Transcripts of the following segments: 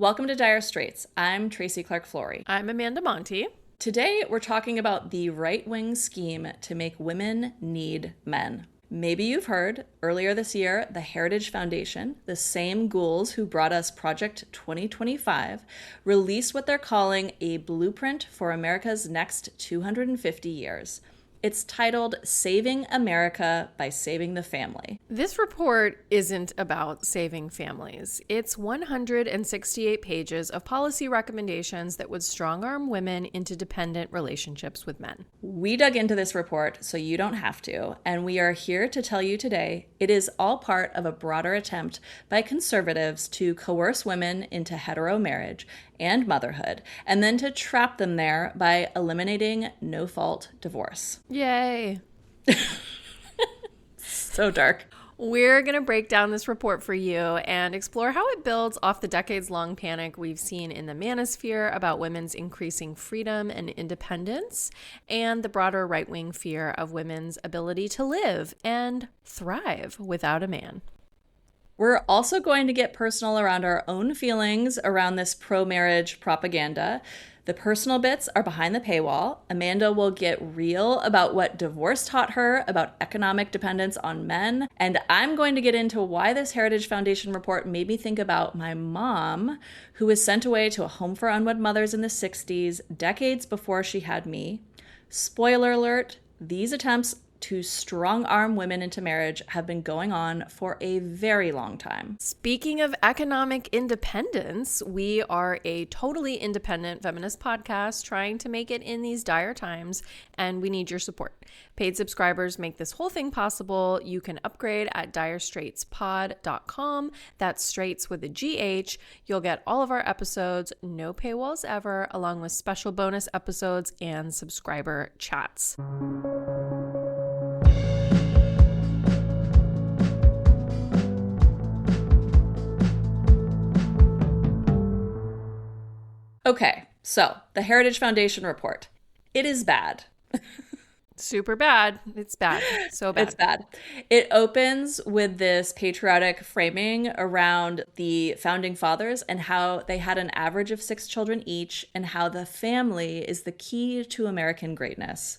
Welcome to Dire Straits. I'm Tracy Clark-Flory. I'm Amanda Monty. Today, we're talking about the right-wing scheme to make women need men. Maybe you've heard, earlier this year, the Heritage Foundation, the same ghouls who brought us Project 2025, released what they're calling a blueprint for America's next 250 years. It's titled Saving America by Saving the Family. This report isn't about saving families. It's 168 pages of policy recommendations that would strong-arm women into dependent relationships with men. We dug into this report so you don't have to, and we are here to tell you today it is all part of a broader attempt by conservatives to coerce women into hetero marriage and motherhood, and then to trap them there by eliminating no-fault divorce. Yay. So dark. We're going to break down this report for you and explore how it builds off the decades-long panic we've seen in the manosphere about women's increasing freedom and independence, and the broader right-wing fear of women's ability to live and thrive without a man. We're also going to get personal around our own feelings around this pro-marriage propaganda. The personal bits are behind the paywall. Amanda will get real about what divorce taught her about economic dependence on men. And I'm going to get into why this Heritage Foundation report made me think about my mom, who was sent away to a home for unwed mothers in the 60s, decades before she had me. Spoiler alert, these attempts to strong-arm women into marriage have been going on for a very long time. Speaking of economic independence, we are a totally independent feminist podcast trying to make it in these dire times, and we need your support. Paid subscribers make this whole thing possible. You can upgrade at direstraitspod.com. That's Straits with a GH. You'll get all of our episodes, no paywalls ever, along with special bonus episodes and subscriber chats. Okay, so the Heritage Foundation report. It is bad. Super bad. It's bad. So bad. It's bad. It opens with this patriotic framing around the founding fathers and how they had an average of 6 children each and how the family is the key to American greatness.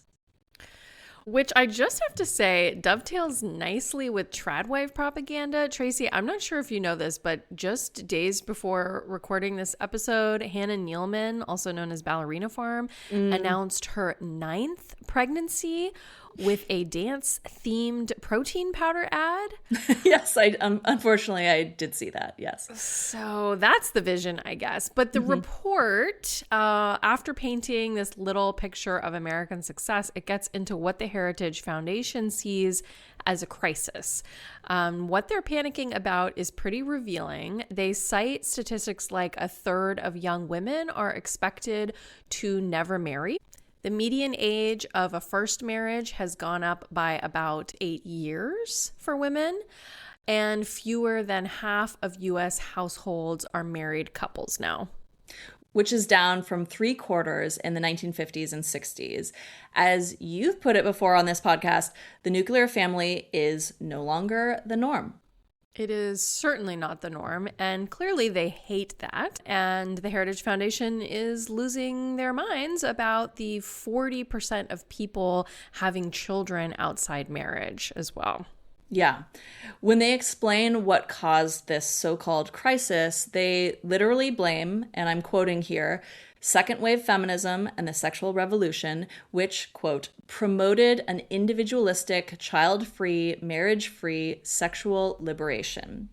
Which I just have to say dovetails nicely with tradwife propaganda. Tracy, I'm not sure if you know this, but just days before recording this episode, Hannah Nealman, also known as Ballerina Farm, announced her 9th pregnancy with a dance-themed protein powder ad. Yes, unfortunately, I did see that, yes. So that's the vision, I guess. But the report, after painting this little picture of American success, it gets into what the Heritage Foundation sees as a crisis. What they're panicking about is pretty revealing. They cite statistics like 1/3 of young women are expected to never marry. The median age of a first marriage has gone up by about 8 years for women, and fewer than half of U.S. households are married couples now. Which is down from 3/4 in the 1950s and 60s. As you've put it before on this podcast, the nuclear family is no longer the norm. It is certainly not the norm, and clearly they hate that. And the Heritage Foundation is losing their minds about the 40% of people having children outside marriage as well. Yeah. When they explain what caused this so-called crisis, they literally blame, and I'm quoting here, second wave feminism and the sexual revolution, which, quote, promoted an individualistic, child-free, marriage-free sexual liberation.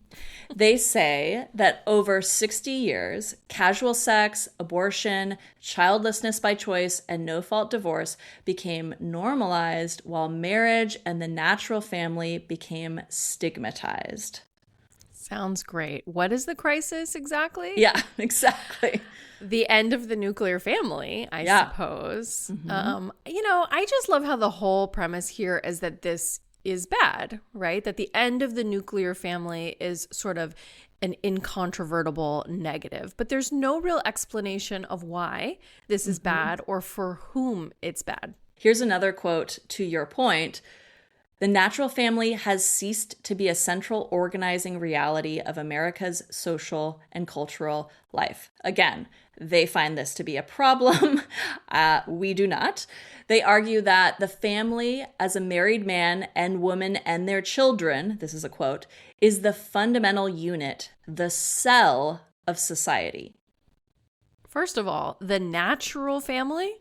They say that over 60 years, casual sex, abortion, childlessness by choice, and no-fault divorce became normalized while marriage and the natural family became stigmatized. Sounds great. What is the crisis exactly? Yeah, exactly. The end of the nuclear family, I suppose. I just love how the whole premise here is that this is bad, right? That the end of the nuclear family is sort of an incontrovertible negative, but there's no real explanation of why this is bad or for whom it's bad. Here's another quote to your point. The natural family has ceased to be a central organizing reality of America's social and cultural life. Again, they find this to be a problem. We do not. They argue that the family, as a married man and woman and their children, this is a quote, is the fundamental unit, the cell of society. First of all, the natural family?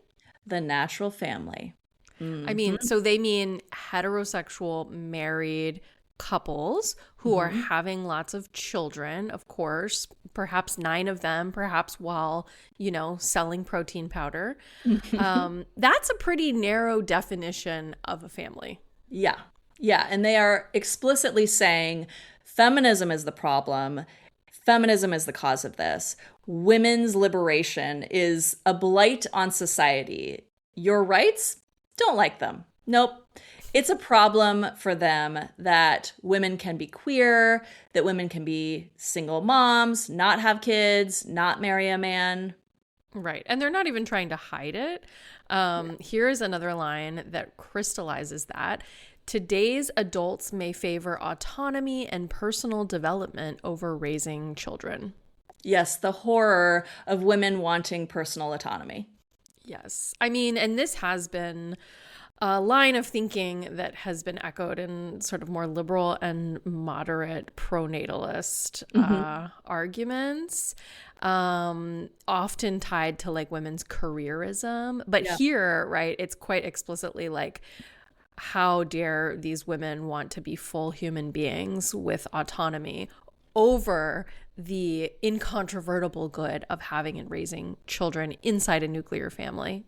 The natural family. I mean, so they mean heterosexual married couples who are having lots of children, of course, perhaps 9 of them, perhaps while, selling protein powder. That's a pretty narrow definition of a family. Yeah. Yeah. And they are explicitly saying feminism is the problem. Feminism is the cause of this. Women's liberation is a blight on society. Your rights? Don't like them. Nope. It's a problem for them that women can be queer, that women can be single moms, not have kids, not marry a man. Right. And they're not even trying to hide it. Here is another line that crystallizes that. Today's adults may favor autonomy and personal development over raising children. Yes, the horror of women wanting personal autonomy. Yes. I mean, and this has been a line of thinking that has been echoed in sort of more liberal and moderate pronatalist arguments, often tied to like women's careerism. But here, right, it's quite explicitly like, how dare these women want to be full human beings with autonomy over the incontrovertible good of having and raising children inside a nuclear family,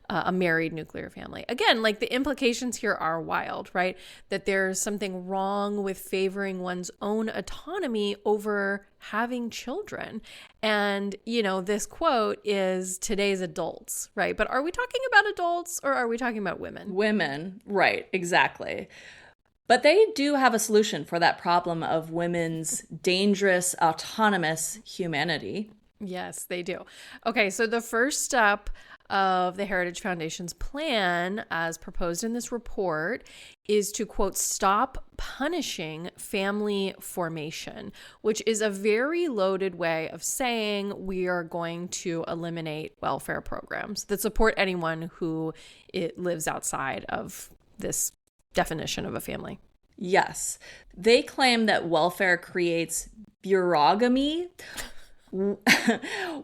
a married nuclear family. Again, like the implications here are wild, right? That there's something wrong with favoring one's own autonomy over having children. And, this quote is today's adults, right? But are we talking about adults or are we talking about women? Women, right, exactly. But they do have a solution for that problem of women's dangerous, autonomous humanity. Yes, they do. Okay, so the first step of the Heritage Foundation's plan, as proposed in this report, is to, quote, stop punishing family formation, which is a very loaded way of saying we are going to eliminate welfare programs that support anyone who lives outside of this definition of a family. Yes. They claim that welfare creates bureaugamy,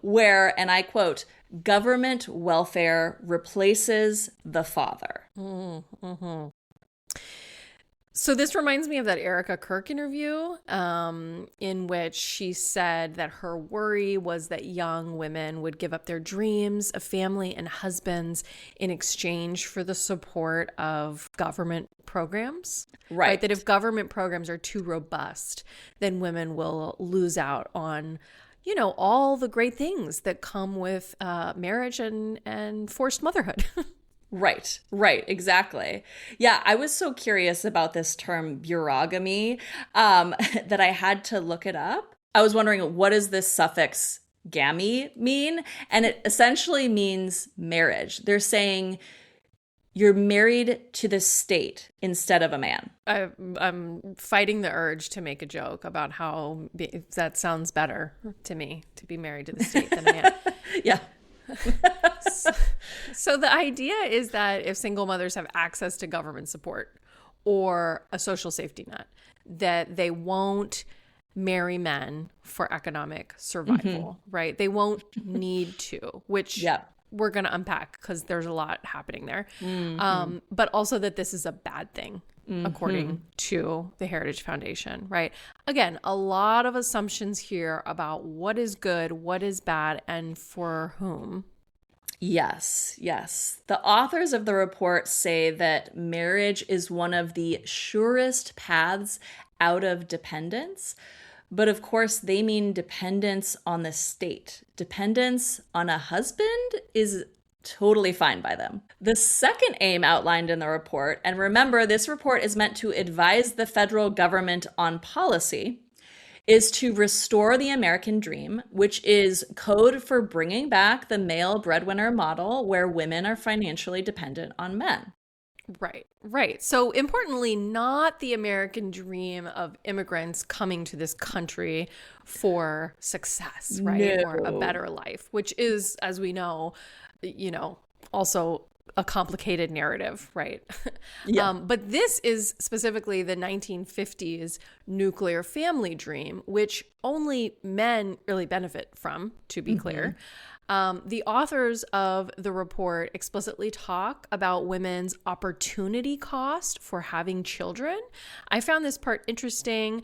where, and I quote, government welfare replaces the father. Mm-hmm. So this reminds me of that Erica Kirk interview in which she said that her worry was that young women would give up their dreams of family and husbands in exchange for the support of government programs. Right? That if government programs are too robust, then women will lose out on all the great things that come with marriage and forced motherhood. Right, exactly. Yeah, I was so curious about this term bureaugamy that I had to look it up. I was wondering, what does this suffix gamy mean? And it essentially means marriage. They're saying you're married to the state instead of a man. I'm fighting the urge to make a joke about how that sounds better to me, to be married to the state than a man. Yeah. So the idea is that if single mothers have access to government support or a social safety net, that they won't marry men for economic survival, right? They won't need to, which we're going to unpack because there's a lot happening there. But also that this is a bad thing, according to the Heritage Foundation, right? Again, a lot of assumptions here about what is good, what is bad, and for whom. Yes. The authors of the report say that marriage is one of the surest paths out of dependence. But of course, they mean dependence on the state. Dependence on a husband is totally fine by them. The second aim outlined in the report, and remember, this report is meant to advise the federal government on policy, is to restore the American dream, which is code for bringing back the male breadwinner model where women are financially dependent on men. Right, right. So importantly, not the American dream of immigrants coming to this country for success, right? Or a No. better life, which is, as we know, also a complicated narrative, right? Yeah. But this is specifically the 1950s nuclear family dream, which only men really benefit from, to be clear. The authors of the report explicitly talk about women's opportunity cost for having children. I found this part interesting.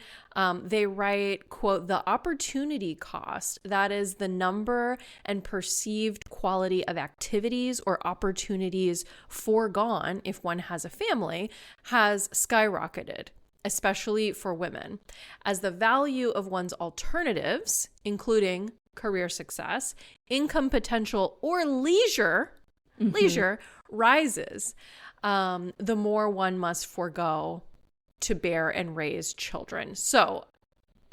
They write, quote, "The opportunity cost, that is the number and perceived quality of activities or opportunities foregone if one has a family, has skyrocketed, especially for women, as the value of one's alternatives, including career success, income potential, or leisure rises, the more one must forego to bear and raise children." So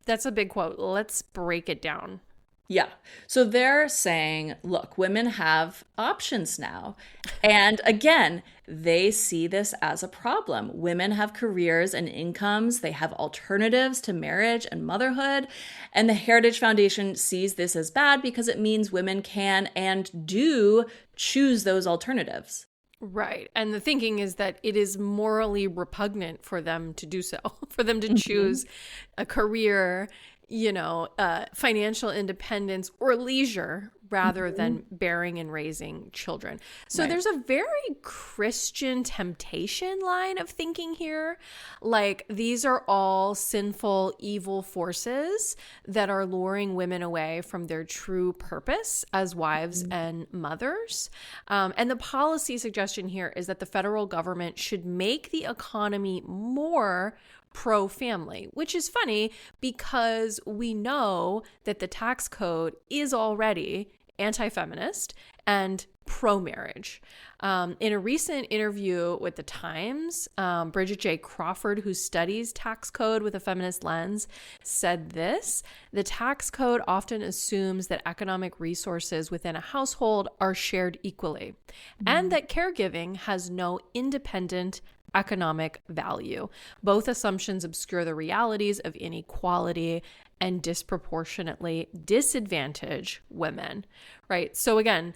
that's a big quote. Let's break it down. Yeah. So they're saying, look, women have options now. And again, they see this as a problem. Women have careers and incomes. They have alternatives to marriage and motherhood. And the Heritage Foundation sees this as bad because it means women can and do choose those alternatives. Right. And the thinking is that it is morally repugnant for them to do so, for them to choose a career, financial independence or leisure rather than bearing and raising children. So there's a very Christian temptation line of thinking here. Like, these are all sinful, evil forces that are luring women away from their true purpose as wives and mothers. And the policy suggestion here is that the federal government should make the economy more pro-family, which is funny because we know that the tax code is already anti-feminist and pro-marriage. In a recent interview with The Times, Bridget J. Crawford, who studies tax code with a feminist lens, said this: "The tax code often assumes that economic resources within a household are shared equally, and that caregiving has no independent economic value. Both assumptions obscure the realities of inequality and disproportionately disadvantage women," right? So again,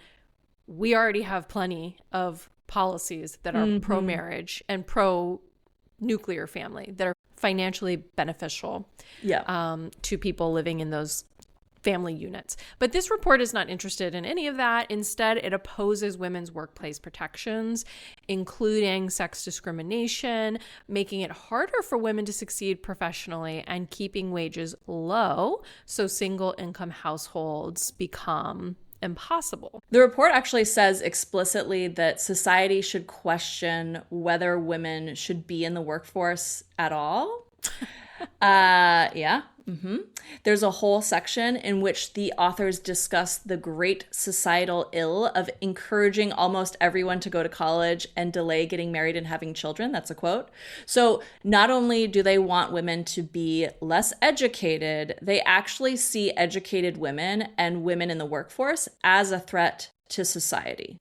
we already have plenty of policies that are pro-marriage and pro-nuclear family that are financially beneficial to people living in those family units. But this report is not interested in any of that. Instead, it opposes women's workplace protections, including sex discrimination, making it harder for women to succeed professionally and keeping wages low so single income households become impossible. The report actually says explicitly that society should question whether women should be in the workforce at all. There's a whole section in which the authors discuss the great societal ill of encouraging almost everyone to go to college and delay getting married and having children. That's a quote. So not only do they want women to be less educated, they actually see educated women and women in the workforce as a threat to society,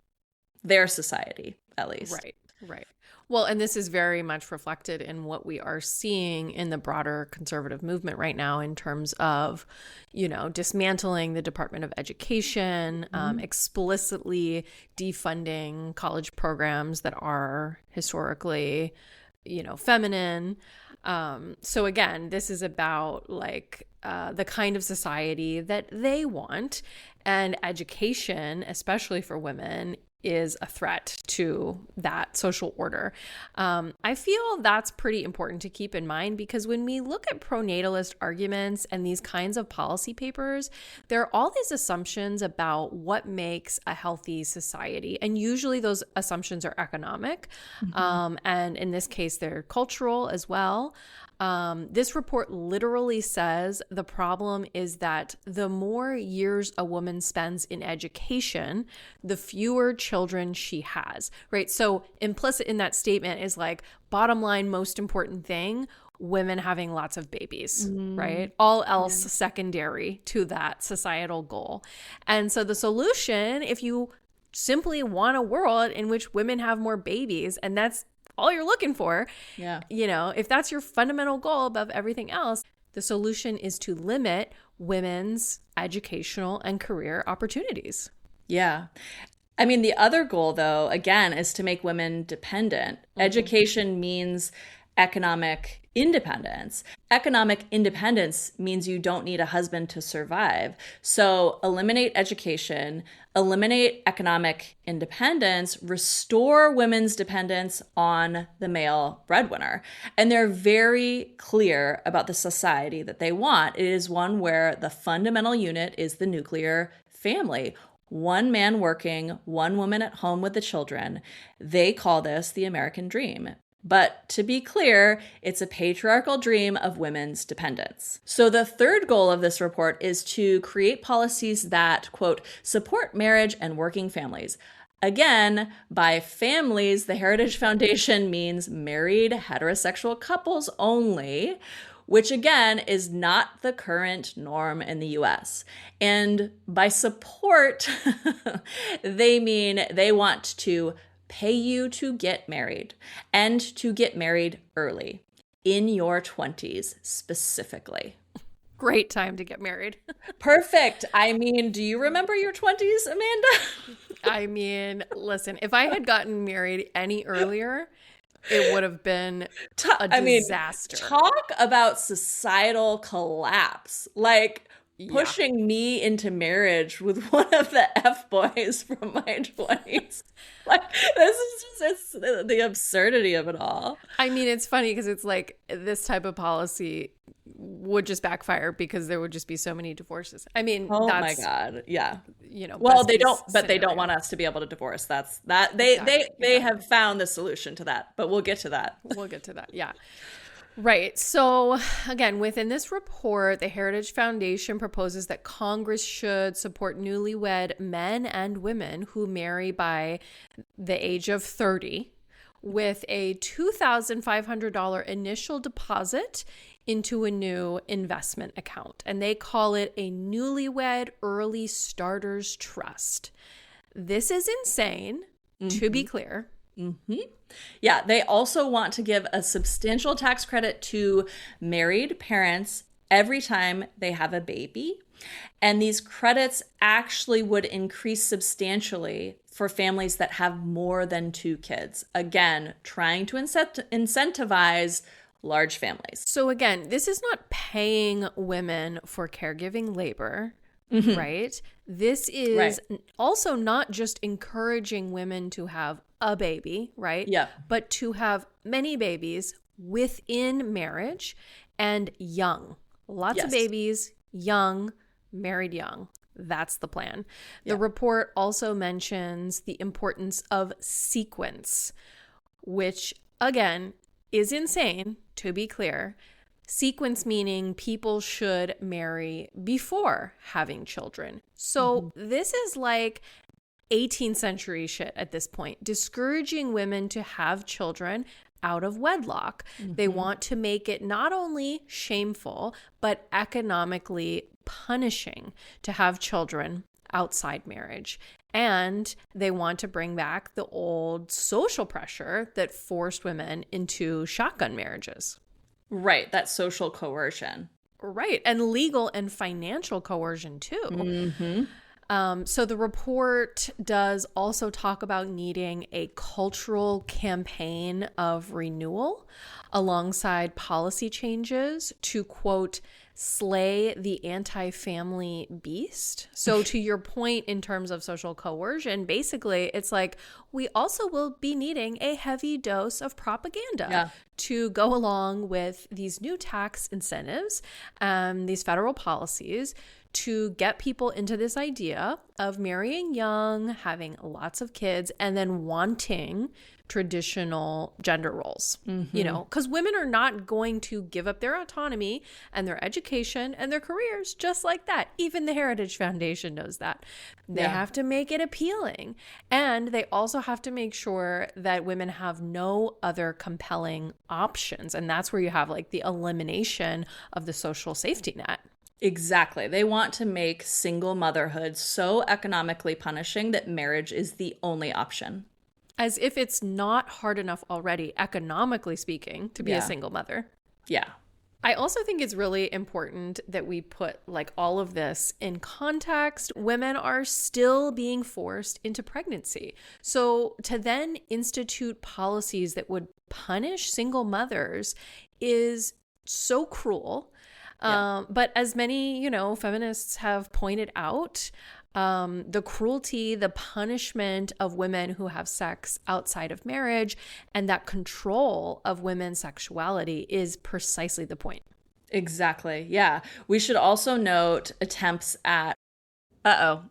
their society, at least. Right. Well, and this is very much reflected in what we are seeing in the broader conservative movement right now in terms of, dismantling the Department of Education, explicitly defunding college programs that are historically, feminine. So again, this is about the kind of society that they want, and education, especially for women, is a threat to that social order. I feel that's pretty important to keep in mind because when we look at pronatalist arguments and these kinds of policy papers, there are all these assumptions about what makes a healthy society. And usually those assumptions are economic. And in this case, they're cultural as well. This report literally says the problem is that the more years a woman spends in education, the fewer children she has, right? So implicit in that statement is bottom line, most important thing, women having lots of babies, right? All else secondary to that societal goal. And so the solution, if you simply want a world in which women have more babies, and that's all you're looking for, Yeah. if that's your fundamental goal above everything else, the solution is to limit women's educational and career opportunities. Yeah. I mean, the other goal, though, again, is to make women dependent. Education means economic independence. Economic independence means you don't need a husband to survive. So eliminate education, eliminate economic independence, restore women's dependence on the male breadwinner. And they're very clear about the society that they want. It is one where the fundamental unit is the nuclear family. One man working, one woman at home with the children. They call this the American dream. But to be clear, it's a patriarchal dream of women's dependence. So the third goal of this report is to create policies that, quote, support marriage and working families. Again, by families, the Heritage Foundation means married heterosexual couples only, which again is not the current norm in the US. And by support, they mean they want to pay you to get married and to get married early in your 20s specifically. Great time to get married. Perfect. I mean, do you remember your 20s, Amanda? I mean, listen, if I had gotten married any earlier, it would have been a disaster. Talk about societal collapse. Like pushing me into marriage with one of the F boys from my 20s. Like, this is just the absurdity of it all. I mean, it's funny because it's like this type of policy would just backfire because there would just be so many divorces. I mean, oh that's, my God. Yeah. Well, they don't want us to be able to divorce. That's that. They have found the solution to that, but we'll get to that. We'll get to that. Yeah. Right. So again, within this report, the Heritage Foundation proposes that Congress should support newlywed men and women who marry by the age of 30 with a $2,500 initial deposit into a new investment account. And they call it a Newlywed Early Starters Trust. This is insane, to be clear. Mm-hmm. Yeah, they also want to give a substantial tax credit to married parents every time they have a baby. And these credits actually would increase substantially for families that have more than 2 kids. Again, trying to incentivize large families. So again, this is not paying women for caregiving labor, right? This is also not just encouraging women to have a baby, right? Yeah. But to have many babies within marriage and young. Lots of babies, young, married young. That's the plan. The report also mentions the importance of sequence, which again is insane, to be clear. Sequence meaning people should marry before having children. So this is like 18th century shit at this point, discouraging women to have children out of wedlock. They want to make it not only shameful, but economically punishing to have children outside marriage. And they want to bring back the old social pressure that forced women into shotgun marriages. Right, that social coercion. Right, and legal and financial coercion too. So the report does also talk about needing a cultural campaign of renewal alongside policy changes to, quote, slay the anti-family beast. So to your point in terms of social coercion, basically it's like we also will be needing a heavy dose of propaganda to go along with these new tax incentives, these federal policies to get people into this idea of marrying young, having lots of kids, and then wanting traditional gender roles, you know, because women are not going to give up their autonomy and their education and their careers just like that. Even the Heritage Foundation knows that. They have to make it appealing. And they also have to make sure that women have no other compelling options. And that's where you have like the elimination of the social safety net. Exactly. They want to make single motherhood so economically punishing that marriage is the only option. As if it's not hard enough already, economically speaking, to be a single mother. Yeah. I also think it's really important that we put like all of this in context. Women are still being forced into pregnancy. So to then institute policies that would punish single mothers is so cruel. Yeah. But as many, feminists have pointed out, the cruelty, the punishment of women who have sex outside of marriage, and that control of women's sexuality is precisely the point. Exactly. Yeah. We should also note attempts at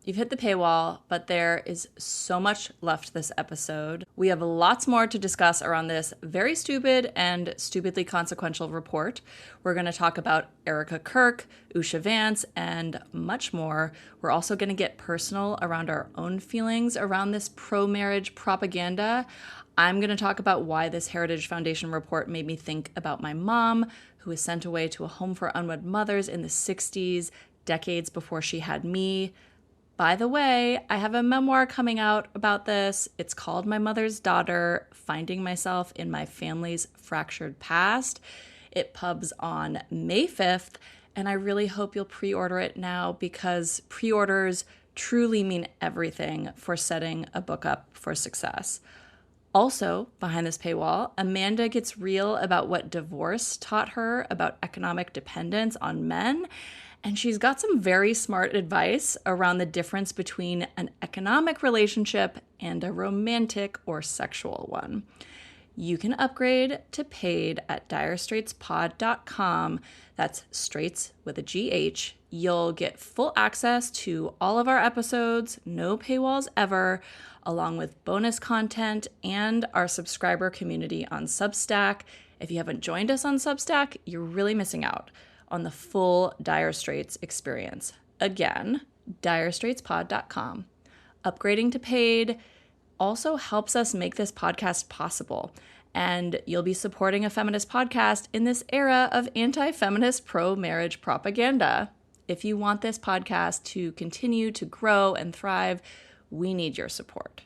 you've hit the paywall, but there is so much left this episode. We have lots more to discuss around this very stupid and stupidly consequential report. We're going to talk about Erica Kirk, Usha Vance, and much more. We're also going to get personal around our own feelings around this pro-marriage propaganda. I'm going to talk about why this Heritage Foundation report made me think about my mom, who was sent away to a home for unwed mothers in the 60s, decades before she had me. By the way, I have a memoir coming out about this. It's called My Mother's Daughter, Finding Myself in My Family's Fractured Past. It pubs on May 5th, and I really hope you'll pre-order it now because pre-orders truly mean everything for setting a book up for success. Also, behind this paywall, Amanda gets real about what divorce taught her about economic dependence on men. And she's got some very smart advice around the difference between an economic relationship and a romantic or sexual one. You can upgrade to paid at direstraitspod.com. That's straits with a GH. You'll get full access to all of our episodes, no paywalls ever, along with bonus content and our subscriber community on Substack. If you haven't joined us on Substack, you're really missing out on the full Dire Straits experience. Again, direstraitspod.com. Upgrading to paid also helps us make this podcast possible, and you'll be supporting a feminist podcast in this era of anti-feminist pro-marriage propaganda. If you want this podcast to continue to grow and thrive, we need your support.